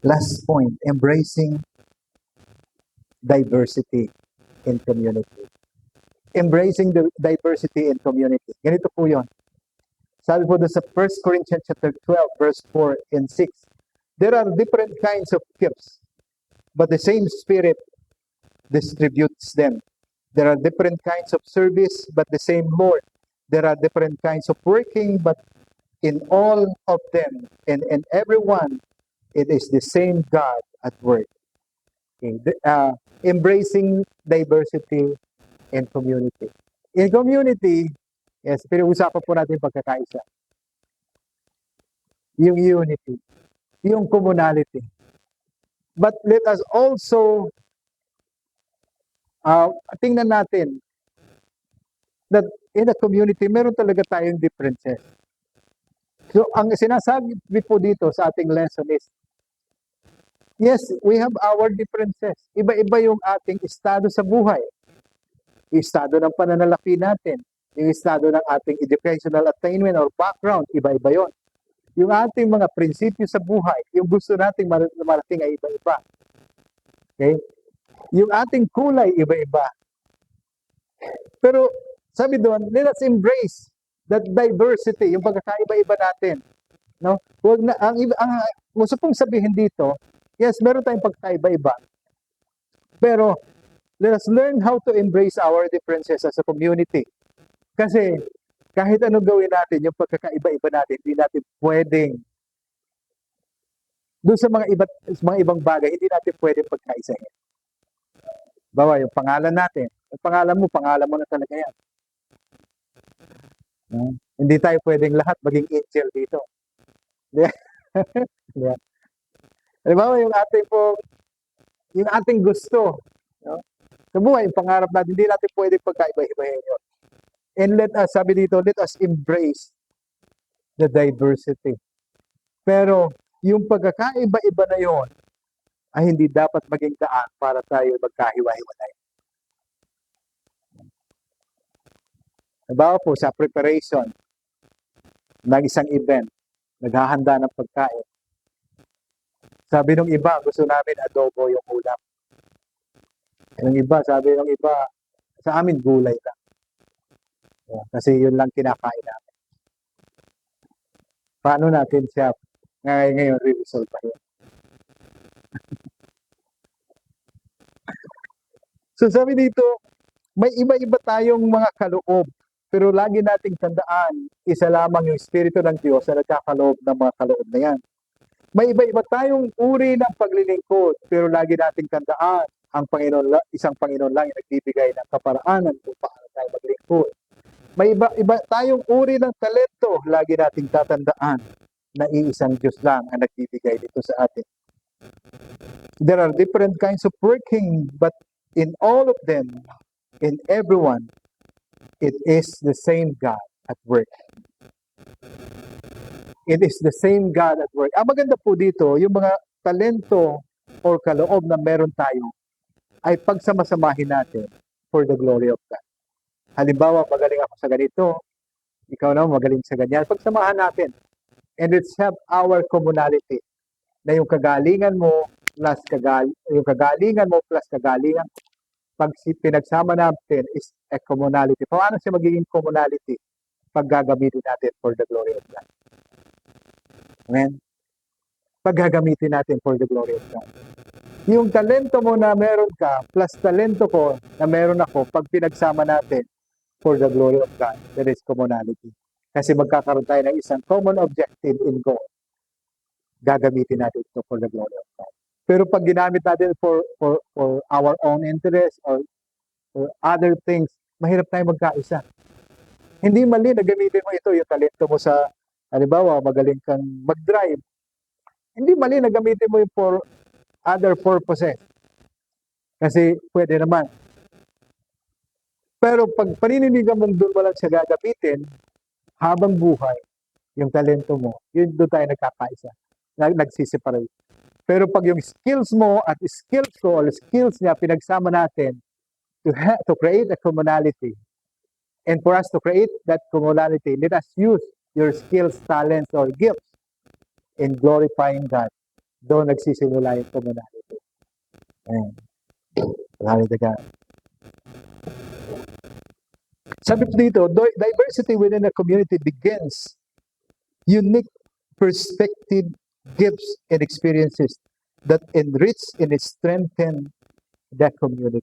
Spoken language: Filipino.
Last point, embracing diversity in community. Embracing the diversity in community. Ganito po yun. Sabi po doon sa 1 Corinthians chapter 12, verse 4 and 6, there are different kinds of gifts, but the same Spirit distributes them. There are different kinds of service, but the same Lord. There are different kinds of working, but in all of them and in everyone, it is the same God at work. Okay. Embracing diversity in community. In community, yes, pinag-usapan po natin pagkakaisa. Yung unity, yung commonality. But let us also tingnan natin that in a community, meron talaga tayong differences. So, ang sinasabi po dito sa ating lesson is, yes, we have our differences. Iba-iba yung ating estado sa buhay. Yung estado ng pananalapi natin, yung estado ng ating educational attainment or background, iba-iba yon. Yung ating mga prinsipyo sa buhay, yung gusto nating marating ay iba-iba. Okay? Yung ating kulay, iba-iba. Pero sabi doon, let us embrace that diversity, yung pagkakaiba-iba natin. No? Huwag na, ang gusto pong sabihin dito, yes, meron tayong pagkakaiba-iba. Pero let us learn how to embrace our differences as a community. Kasi kahit ano gawin natin, yung pagkakaiba-iba natin, hindi natin pwedeng doon sa mga ibang bagay, hindi natin pwedeng pagkaisahin. Bawa, yung pangalan natin. Yung pangalan mo na talaga yan. No? Hindi tayo pwedeng lahat maging angel dito. Yeah. Halimbawa, yung ating gusto, no? Sa buhay, yung pangarap natin, hindi natin pwedeng pagkaiba-ibahin yun. And sabi dito, let us embrace the diversity. Pero, yung pagkakaiba-iba na yon ay hindi dapat maging daan para tayo magkahiwa-hiwalay. Halimbawa po, sa preparation ng isang event, naghahanda ng pagkain. Sabi ng iba, gusto namin adobo yung ulam. Sabi ng iba, sa amin gulay lang. Kasi yun lang kinakain namin. Paano natin siya ngayon re-resolve pa yun? So sabi dito, may iba-iba tayong mga kaloob, pero lagi nating tandaan, isa lamang yung Espiritu ng Diyos na nagkakaloob ng mga kaloob na yan. May iba-iba tayong uri ng paglilingkod, pero lagi nating tandaan, isang Panginoon lang yung nagbibigay ng kaparaanan kung paano tayo maglingkod. May iba tayong uri ng talento, lagi nating tatandaan na iisang Diyos lang ang nagbibigay dito sa atin. There are different kinds of working, but in all of them, in everyone, it is the same God at work. It is the same God at work. Ang maganda po dito, yung mga talento or kaloob na meron tayo, ay pagsamasamahin natin for the glory of God. Halimbawa, magaling ako sa ganito, ikaw naman magaling sa ganyan. Pagsamahan natin. And let's have our commonality. Na yung kagalingan mo plus kagalingan mo plus kagalingan ko. Pag pinagsama natin is a commonality. Paano siya magiging commonality? Pag gagamitin natin for the glory of God. Amen? Pag gagamitin natin for the glory of God. Yung talento mo na meron ka plus talento ko na meron ako, pag pinagsama natin for the glory of God, there is commonality. Kasi magkakaroon tayo ng isang common objective in goal. Gagamitin natin ito for the glory of God. Pero pag ginamit natin for our own interest or other things, mahirap tayo magkaisa. Hindi mali na gamitin mo ito, yung talento mo sa, halimbawa, magaling kang mag-drive. Hindi mali na gamitin mo yung for other purposes. Kasi pwede naman. Pero pag panininigan mong doon mo lang siya gagamitin, habang buhay, yung talento mo, yun doon tayo nagkakaisa. Nagsiseparate. Pero pag yung skills mo at skills ko or skills niya pinagsama natin to create a commonality. And for us to create that commonality, let us use your skills, talents, or gifts in glorifying God. Doon nagsisimula yung commonality. Ayan. Glory to God. Sabi po dito, diversity within a community begins unique perspective, gifts, and experiences that enrich and strengthen the community.